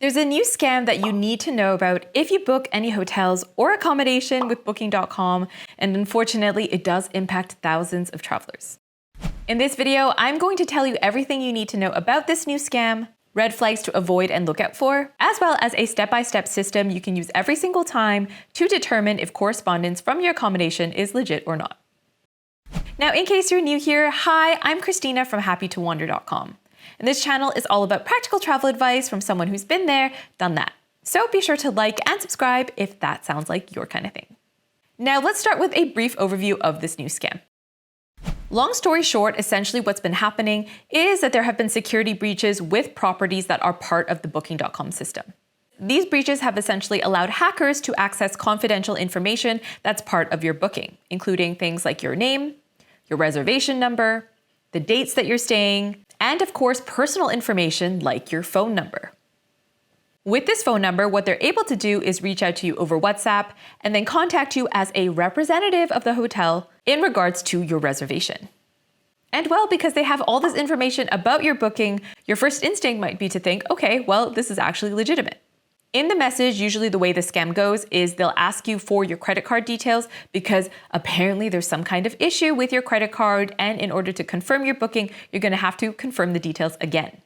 There's a new scam that you need to know about if you book any hotels or accommodation with Booking.com, and unfortunately, it does impact thousands of travelers. In this video, I'm going to tell you everything you need to know about this new scam, red flags to avoid and look out for, as well as a step-by-step system you can use every single time to determine if correspondence from your accommodation is legit or not. Now, in case you're new here, hi, I'm Christina from happytowander.com. And this channel is all about practical travel advice from someone who's been there, done that. So be sure to like and subscribe if that sounds like your kind of thing. Now let's start with a brief overview of this new scam. Long story short, essentially what's been happening is that there have been security breaches with properties that are part of the Booking.com system. These breaches have essentially allowed hackers to access confidential information that's part of your booking, including things like your name, your reservation number, the dates that you're staying, and of course, personal information like your phone number. With this phone number, what they're able to do is reach out to you over WhatsApp and then contact you as a representative of the hotel in regards to your reservation. And well, because they have all this information about your booking, your first instinct might be to think, okay, well, this is actually legitimate. In the message, usually the way the scam goes is they'll ask you for your credit card details because apparently there's some kind of issue with your credit card, and in order to confirm your booking, you're going to have to confirm the details again.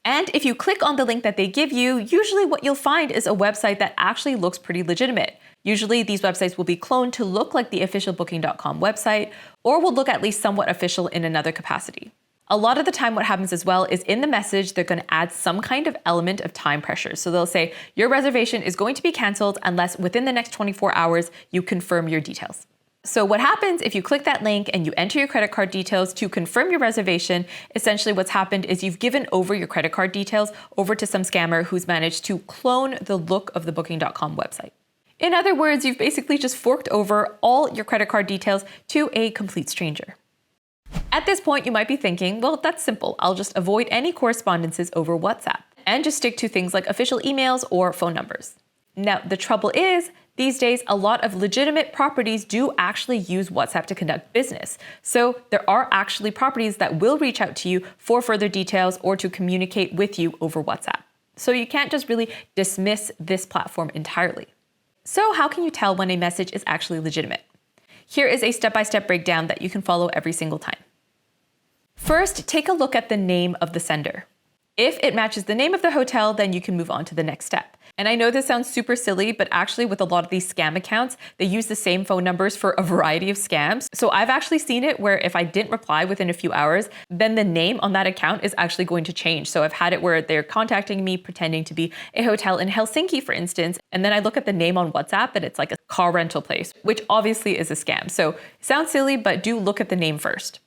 And if you click on the link that they give you, usually what you'll find is a website that actually looks pretty legitimate. Usually these websites will be cloned to look like the official Booking.com website, or will look at least somewhat official in another capacity. A lot of the time what happens as well is in the message, they're going to add some kind of element of time pressure. So they'll say, your reservation is going to be canceled unless within the next 24 hours, you confirm your details. So what happens if you click that link and you enter your credit card details to confirm your reservation, essentially what's happened is you've given over your credit card details over to some scammer who's managed to clone the look of the Booking.com website. In other words, you've basically just forked over all your credit card details to a complete stranger. At this point, you might be thinking, well, that's simple. I'll just avoid any correspondences over WhatsApp and just stick to things like official emails or phone numbers. Now, the trouble is, these days, a lot of legitimate properties do actually use WhatsApp to conduct business. So there are actually properties that will reach out to you for further details or to communicate with you over WhatsApp. So you can't just really dismiss this platform entirely. So how can you tell when a message is actually legitimate? Here is a step-by-step breakdown that you can follow every single time. First, take a look at the name of the sender. If it matches the name of the hotel, then you can move on to the next step. And I know this sounds super silly, but actually with a lot of these scam accounts, they use the same phone numbers for a variety of scams. So I've actually seen it where if I didn't reply within a few hours, then the name on that account is actually going to change. So I've had it where they're contacting me pretending to be a hotel in Helsinki, for instance, and then I look at the name on WhatsApp and it's like a car rental place, which obviously is a scam. So it sounds silly, but do look at the name first.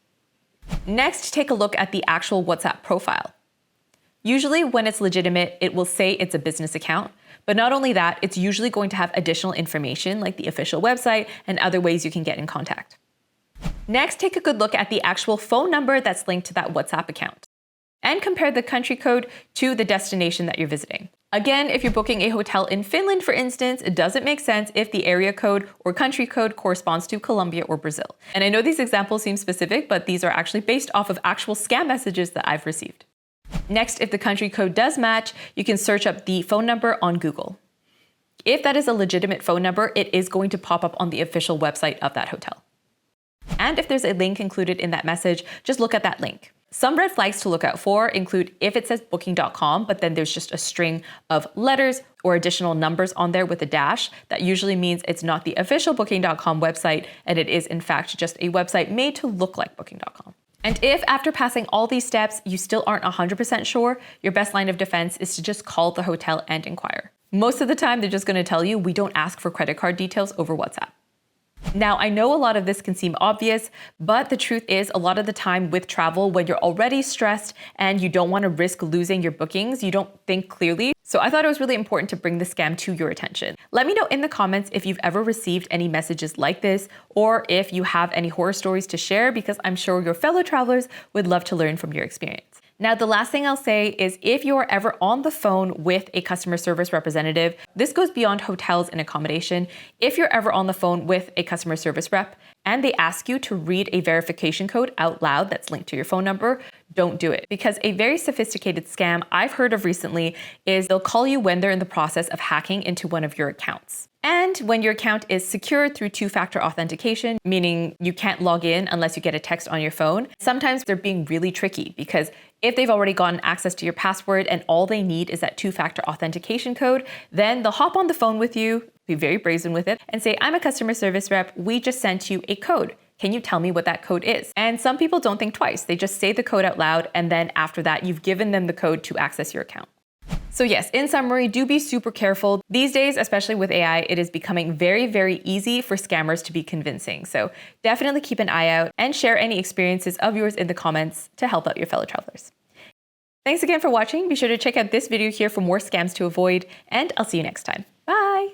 Next, take a look at the actual WhatsApp profile. Usually when it's legitimate, it will say it's a business account. But not only that, it's usually going to have additional information like the official website and other ways you can get in contact. Next, take a good look at the actual phone number that's linked to that WhatsApp account and compare the country code to the destination that you're visiting. Again, if you're booking a hotel in Finland, for instance, it doesn't make sense if the area code or country code corresponds to Colombia or Brazil. And I know these examples seem specific, but these are actually based off of actual scam messages that I've received. Next, if the country code does match, you can search up the phone number on Google. If that is a legitimate phone number, it is going to pop up on the official website of that hotel. And if there's a link included in that message, just look at that link. Some red flags to look out for include if it says booking.com, but then there's just a string of letters or additional numbers on there with a dash. That usually means it's not the official booking.com website, and it is in fact just a website made to look like booking.com. And if after passing all these steps, you still aren't 100% sure, your best line of defense is to just call the hotel and inquire. Most of the time, they're just going to tell you, we don't ask for credit card details over WhatsApp. Now, I know a lot of this can seem obvious, but the truth is a lot of the time with travel, when you're already stressed and you don't want to risk losing your bookings, you don't think clearly. So I thought it was really important to bring the scam to your attention. Let me know in the comments if you've ever received any messages like this, or if you have any horror stories to share, because I'm sure your fellow travelers would love to learn from your experience. Now, the last thing I'll say is if you're ever on the phone with a customer service representative, this goes beyond hotels and accommodation. If you're ever on the phone with a customer service rep, and they ask you to read a verification code out loud that's linked to your phone number, don't do it. Because a very sophisticated scam I've heard of recently is they'll call you when they're in the process of hacking into one of your accounts. And when your account is secured through two-factor authentication, meaning you can't log in unless you get a text on your phone, sometimes they're being really tricky because if they've already gotten access to your password and all they need is that two-factor authentication code, then they'll hop on the phone with you, be very brazen with it, and say, I'm a customer service rep, we just sent you a code. Can you tell me what that code is? And some people don't think twice. They just say the code out loud, and then after that, you've given them the code to access your account. So yes, in summary, do be super careful. These days, especially with AI, it is becoming very, very easy for scammers to be convincing. So definitely keep an eye out and share any experiences of yours in the comments to help out your fellow travelers. Thanks again for watching. Be sure to check out this video here for more scams to avoid, and I'll see you next time. Bye.